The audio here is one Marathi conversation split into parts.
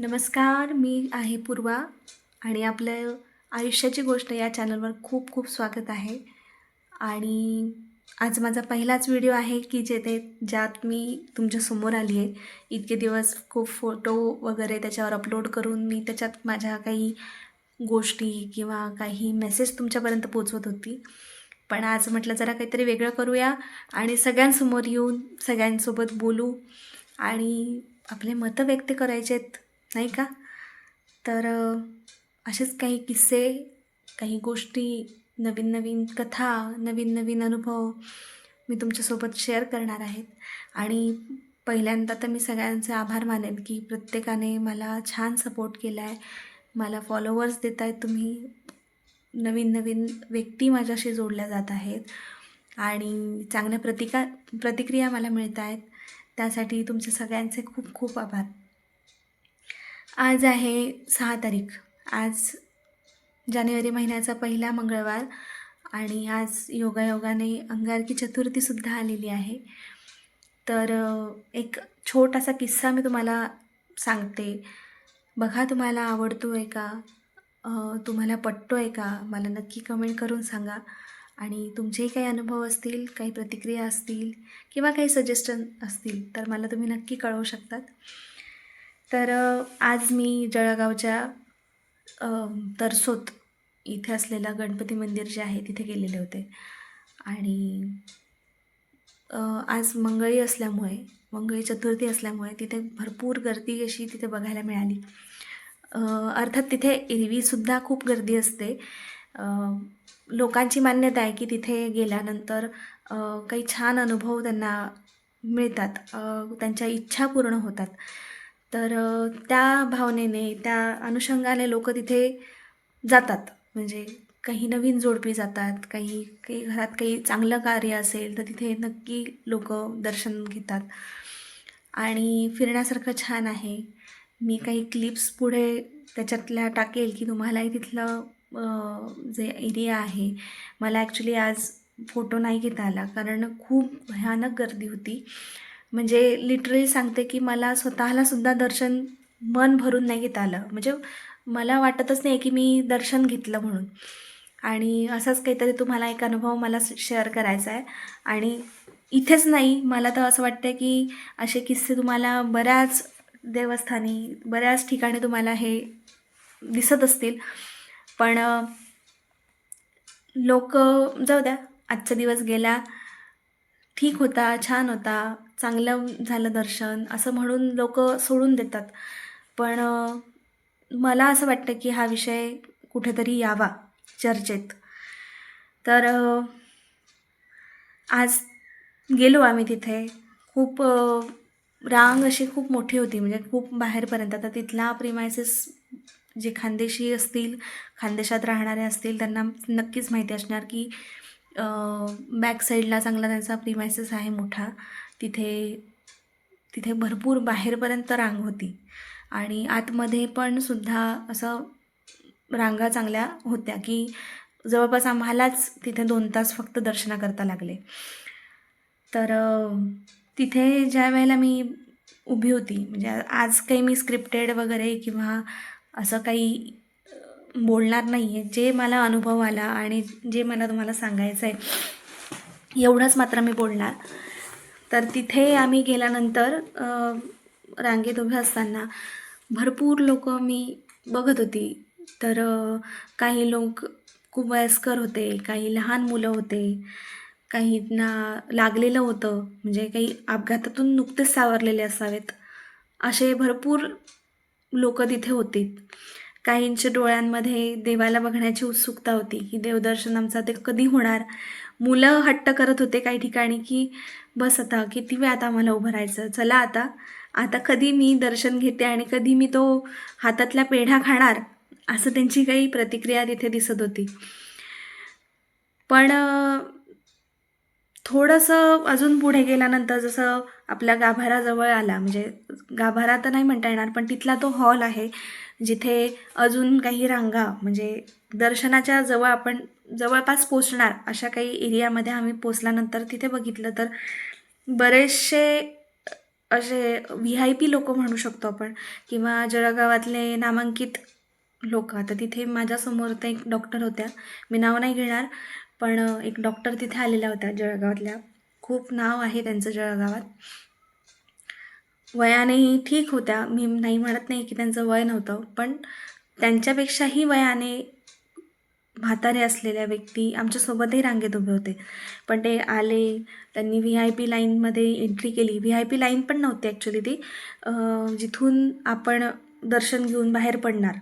नमस्कार, मी आहे पूर्वा आणि आपल्या आयुष्याची गोष्ट या चॅनलवर खूप खूप स्वागत आहे. आणि आज माझा पहिलाच व्हिडिओ आहे की ज्यात मी तुमच्यासमोर आली आहे. इतके दिवस खूप फोटो वगैरे त्याच्यावर अपलोड करून मी त्याच्यात माझ्या काही गोष्टी किंवा काही मेसेज तुमच्यापर्यंत पोचवत होती. पण आज म्हटलं जरा काहीतरी वेगळं करूया आणि सगळ्यांसमोर येऊन सगळ्यांसोबत बोलू आणि आपले मतं व्यक्त करायचे आहेत, नाही का? तर असेच काही किस्से, काही गोष्टी, नवीन नवीन कथा, नवीन नवीन अनुभव मी तुमच्यासोबत शेअर करणार आहेत. आणि पहिल्यांदा तर मी सगळ्यांचे आभार मानेन की प्रत्येकाने मला छान सपोर्ट केला आहे. मला फॉलोवर्स देत आहेत तुम्ही, नवीन नवीन व्यक्ती माझ्याशी जोडल्या जात आहेत आणि चांगल्या प्रतिक्रिया मला मिळत आहेत. त्यासाठी तुमचे सगळ्यांचे खूप खूप आभार. आज आहे 6 तारीख. आज जानेवारी महिन्याचा पहिला मंगळवार आणि आज योगायोगाने अंगारकी चतुर्थीसुद्धा आलेली आहे. तर एक छोटासा किस्सा मी तुम्हाला सांगते. बघा तुम्हाला आवडतो आहे का? तुम्हाला पटतो आहे का? मला नक्की कमेंट करून सांगा. आणि तुमचेही काही अनुभव असतील, काही प्रतिक्रिया असतील किंवा काही सजेशन असतील तर मला तुम्ही नक्की कळवू शकतात. तर आज मी जळगावच्या तरसोत इथे असलेलं गणपती मंदिर जे आहे तिथे गेलेले होते. आणि आज मंगळी चतुर्थी असल्यामुळे तिथे भरपूर गर्दी अशी तिथे बघायला मिळाली. अर्थात तिथे एरवीसुद्धा खूप गर्दी असते. लोकांची मान्यता आहे की तिथे गेल्यानंतर काही छान अनुभव त्यांना मिळतात, त्यांच्या इच्छा पूर्ण होतात. तर त्या भावनेने, त्या अनुषंगाने लोक तिथे जातात. म्हणजे काही नवीन जोडपी जातात, काही काही घरात काही चांगलं कार्य असेल तर तिथे नक्की लोक दर्शन घेतात आणि फिरण्यासारखं छान आहे. मी काही क्लिप्स पुढे त्याच्यातल्या टाकेल की तुम्हालाही तिथलं जे एरिया आहे, मला ॲक्च्युली आज फोटो नाही घेता आला कारण खूप भयानक गर्दी होती. म्हणजे लिटरली सांगते की मला स्वतःलासुद्धा दर्शन मन भरून नाही घेता आलं. म्हणजे मला वाटतच नाही की मी दर्शन घेतलं म्हणून. आणि असाच काहीतरी तुम्हाला एक अनुभव मला शेअर करायचा आहे. आणि इथेच नाही, मला तर असं वाटतं की असे किस्से तुम्हाला बऱ्याच देवस्थानी, बऱ्याच ठिकाणी तुम्हाला हे दिसत असतील. पण लोक जाऊ द्या, आजचा दिवस गेला, ठीक होता, छान होता, चांगलं झालं दर्शन असं म्हणून लोक सोडून देतात. पण मला असं वाटतं की हा विषय कुठेतरी यावा चर्चेत. तर आज गेलो आम्ही तिथे. खूप रांग अशी खूप मोठी होती, म्हणजे खूप बाहेरपर्यंत. तर तिथला प्रिमायसेस जे खानदेशी असतील, खानदेशात राहणारे असतील त्यांना नक्कीच माहिती असणार की बॅक साईडला चांगला त्यांचा प्रिमायसेस आहे मोठा. तिथे भरपूर बाहेरपर्यंत रांग होती आणि आतमध्ये पण सुद्धा असं रांगा चांगल्या होत्या की जवळपास आम्हालाच तिथे 2 तास फक्त दर्शनाकरता लागले. तर तिथे ज्या वेळेला मी उभी होती, म्हणजे आज काही मी स्क्रिप्टेड वगैरे किंवा असं काही बोलणार नाही आहे. जे मला अनुभव आला आणि जे मला तुम्हाला सांगायचं आहे एवढंच मात्र मी बोलणार. तर तिथे आम्ही गेल्यानंतर रांगेत उभे असताना भरपूर लोक मी बघत होती. तर काही लोक खूप वयस्कर होते, काही लहान मुलं होते, काहींना लागलेलं होतं, म्हणजे काही अपघातातून नुकतेच सावरलेले असावेत, असे भरपूर लोक तिथे होते. काहींच्या डोळ्यांमध्ये देवाला बघण्याची उत्सुकता होती की देवदर्शन आमचं ते कधी होणार. मुलं हट्ट करत होते काही ठिकाणी की बस आता किती वेळ आता आम्हाला उभं राहायचं, चला आता आता कधी मी दर्शन घेते आणि कधी मी तो हातातल्या पेढा खाणार, असं त्यांची काही प्रतिक्रिया तिथे दिसत होती. पण थोडंसं अजून पुढे गेल्यानंतर जसं आपल्या गाभाराजवळ आला, म्हणजे गाभारा तर नाही म्हणता येणार, पण तिथला तो हॉल आहे जिथे अजून काही रांगा, म्हणजे दर्शनाच्या जवळ आपण जवळपास पोचणार अशा काही एरियामध्ये आम्ही पोचल्यानंतर तिथे बघितलं तर बरेचसे असे VIP लोक म्हणू शकतो आपण, किंवा जळगावातले नामांकित लोक. आता तिथे माझ्यासमोर तर एक डॉक्टर होत्या, मी नाव नाही घेणार, पण एक डॉक्टर तिथे आलेल्या होत्या जळगावातल्या. खूप नाव आहे त्यांचं जळगावात. वयानेही ठीक होत्या, मी नाही म्हणत नाही की त्यांचं वय नव्हतं, पण त्यांच्यापेक्षाही वयाने म्हातारे असलेल्या व्यक्ती आमच्यासोबतही रांगेत उभे होते. पण ते आले, त्यांनी VIP लाईनमध्ये एंट्री केली. VIP लाईन पण नव्हती ॲक्च्युली ती, जिथून आपण दर्शन घेऊन बाहेर पडणार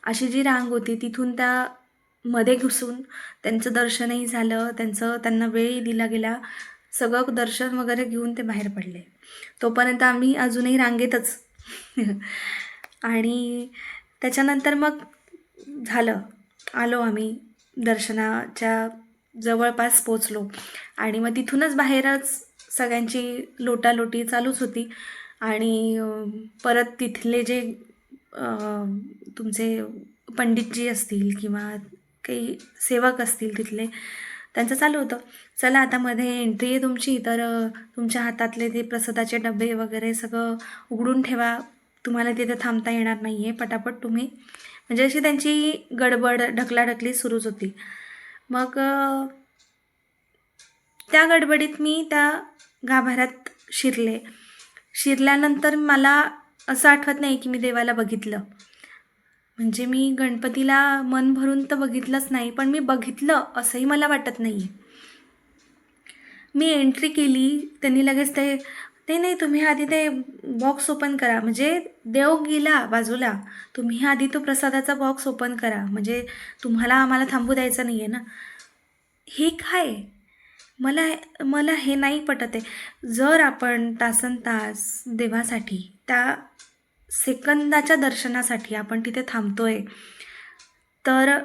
अशी जी रांग होती, तिथून त्या मध्ये घुसून त्यांचं दर्शनही झालं, त्यांना वेळही दिला गेला. सगळं दर्शन वगैरे घेऊन ते बाहेर पडले. तोपर्यंत आम्ही अजूनही रांगेतच. आणि त्याच्यानंतर मग झालं, आलो आम्ही दर्शनाच्या जवळपास पोचलो, आणि मग तिथूनच बाहेरच सगळ्यांची लोटालोटी चालूच होती. आणि परत तिथले जे तुमचे पंडितजी असतील किंवा काही सेवक असतील तिथले, त्यांचं चालू होतं, चला आता मध्ये एंट्री आहे तुमची, तर तुमच्या हातातले ते प्रसादाचे डबे वगैरे सगळं उघडून ठेवा, तुम्हाला तिथे थांबता येणार नाही आहे, पटापट तुम्ही. म्हणजे अशी त्यांची गडबड ढकलाढकली सुरूच होती. मग त्या गडबडीत मी त्या गाभाऱ्यात शिरल्यानंतर मला असं आठवत नाही की मी देवाला बघितलं. म्हणजे मी गणपतीला मन भरून तर बघितलंच नाही, पण मी बघितलं असंही मला वाटत नाही. मी एंट्री केली, त्यांनी लगेच ते नाही, तुम्ही आधी ते बॉक्स ओपन करा. म्हणजे देव गेला बाजूला, तुम्ही आधी तो प्रसादाचा बॉक्स ओपन करा, म्हणजे तुम्हाला आम्हाला थांबू द्यायचं नाही आहे ना. हे काय, मला हे नाही पटत आहे. जर आपण तासनतास देवासाठी, त्या सेकंदाच्या दर्शनासाठी आपण तिथे थांबतोय, तर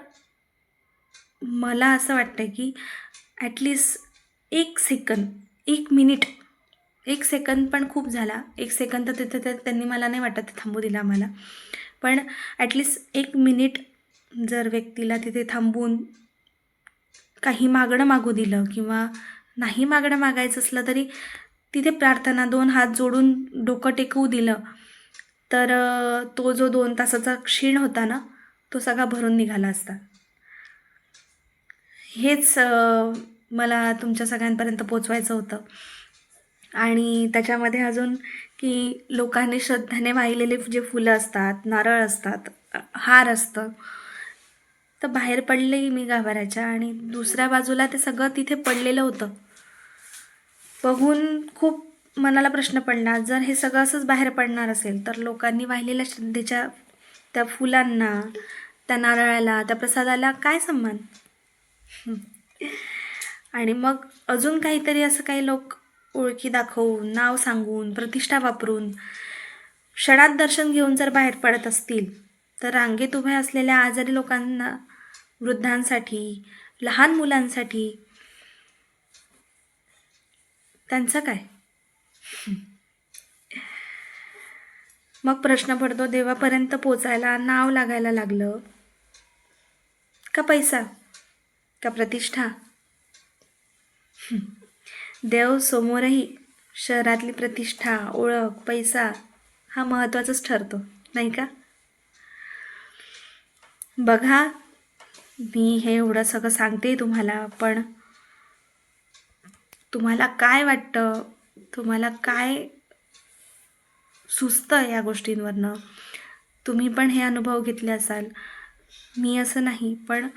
मला असं वाटतं की ॲटलिस्ट 1 सेकंद, 1 मिनिट, 1 सेकंद पण खूप झाला. 1 सेकंद तर तिथे त्यांनी मला नाही वाटत थांबू दिला आम्हाला, पण ॲटलिस्ट 1 मिनिट जर व्यक्तीला तिथे थांबून काही मागणं मागू दिलं, किंवा नाही मागणं मागायचं असलं तरी तिथे प्रार्थना, 2 हात जोडून डोकं टेकवू दिलं, तर तो जो 2 तासाचा क्षीण होता ना, तो सगळा भरून निघाला असता. हेच मला तुमच्या सगळ्यांपर्यंत पोचवायचं होतं. आणि त्याच्यामध्ये अजून की लोकांनी श्रद्धेने वाहिलेले जे फुलं असतात, नारळ असतात, हार असतं, तर बाहेर पडले मी गाभाऱ्याच्या, आणि दुसऱ्या बाजूला ते सगळं तिथे पडलेलं होतं. बघून खूप मनाला प्रश्न पडला, जर हे सगळं असंच बाहेर पडणार असेल, तर लोकांनी वाहिलेल्या श्रद्धेच्या त्या फुलांना, त्या नारळाला, त्या प्रसादाला काय संबंध? आणि मग अजून काहीतरी असं काही लोक ओळखी दाखवून, नाव सांगून, प्रतिष्ठा वापरून क्षणात दर्शन घेऊन जर बाहेर पडत असतील, तर रांगेत उभ्या असलेल्या आजारी लोकांना, वृद्धांसाठी, लहान मुलांसाठी त्यांचं काय? मग प्रश्न पडतो, देवापर्यंत पोचायला नाव लागायला लागलं का पैसा, का प्रतिष्ठा? देव समोरही शहरातली प्रतिष्ठा, ओळख, पैसा हा महत्त्वाचाच ठरतो, नाही का? बघा, मी हे एवढं सगळं सांगते तुम्हाला, पण तुम्हाला काय वाटतं, तुम्हाला काय सुचतं या गोष्टींवरनं? तुम्ही पण हे अनुभव घेतले असाल, मी असं नाही, पण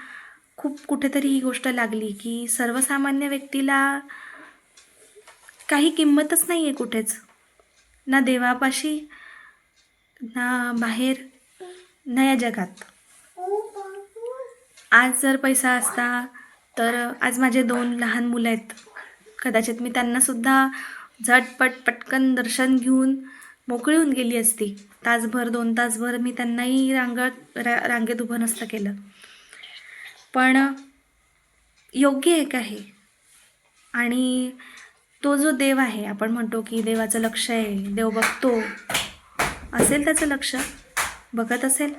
खूप कुठेतरी ही गोष्ट लागली की सर्वसामान्य व्यक्तीला काही किंमतच नाही आहे कुठेच, ना देवापाशी, ना बाहेर, ना या जगात. आज जर पैसा असता, तर आज माझे 2 लहान मुलं आहेत, कदाचित मी त्यांनासुद्धा झटपट पटकन दर्शन घेऊन मोकळी होऊन गेली असती. तासभर, 2 तासभर मी त्यांनाही रांगेत उभं नसतं केलं. पण योग्य आहे का हे? आणि तो जो देव आहे, आपण म्हणतो की देवाचं लक्ष आहे, देव बघतो, असेल त्याचं लक्ष, बघत असेल,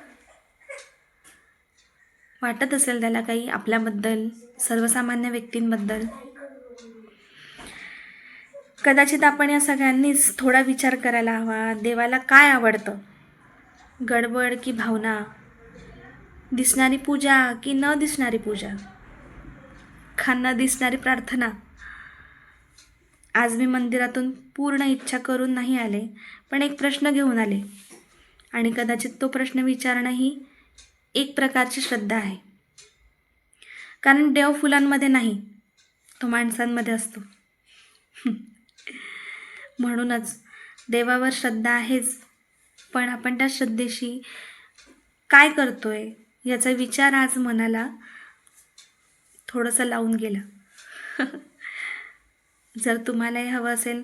वाटत असेल त्याला काही आपल्याबद्दल, सर्वसामान्य व्यक्तींबद्दल? कदाचित आपण या सगळ्यांनीच थोडा विचार करायला हवा, देवाला काय आवडतं? गडबड की भावना, दिसणारी पूजा की न दिसणारी पूजा, का न दिसणारी प्रार्थना. आज मी मंदिरातून पूर्ण इच्छा करून नाही आले, पण एक प्रश्न घेऊन आले. आणि कदाचित तो प्रश्न विचारणं ही एक प्रकारची श्रद्धा आहे. कारण देव फुलांमध्ये नाही, तो माणसांमध्ये असतो. म्हणूनच देवावर श्रद्धा आहेच, पण आपण त्या श्रद्धेशी काय करतोय याचा विचार आज मनाला थोडंसं लावून गेला. जर तुम्हालाही हवं असेल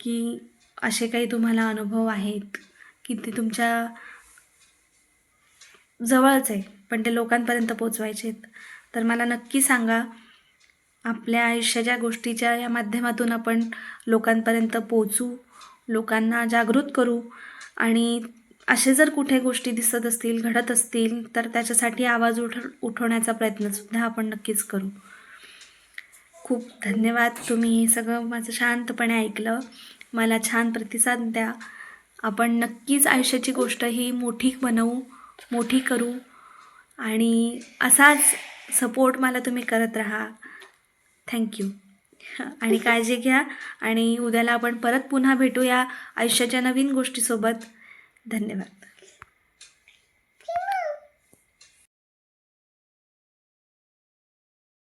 की असे काही तुम्हाला अनुभव आहेत की ते तुमच्या जवळच आहे पण ते लोकांपर्यंत पोचवायचे आहेत, तर मला नक्की सांगा. आपल्या आयुष्याच्या गोष्टीच्या या माध्यमातून आपण लोकांपर्यंत पोचू, लोकांना जागृत करू. आणि असे जर कुठे गोष्टी दिसत असतील, घडत असतील, तर त्याच्यासाठी आवाज उठवण्याचा प्रयत्नसुद्धा आपण नक्कीच करू. खूप धन्यवाद, तुम्ही हे सगळं माझं शांतपणे ऐकलं. मला छान प्रतिसाद द्या. आपण नक्कीच आयुष्याची गोष्ट ही मोठी बनवू, मोठी करू आणि असाच सपोर्ट मला तुम्ही करत राहा. थँक्यू. आणि काळजी घ्या आणि उद्याला आपण परत पुन्हा भेटूया आयुष्याच्या नवीन गोष्टीसोबत. धन्यवाद.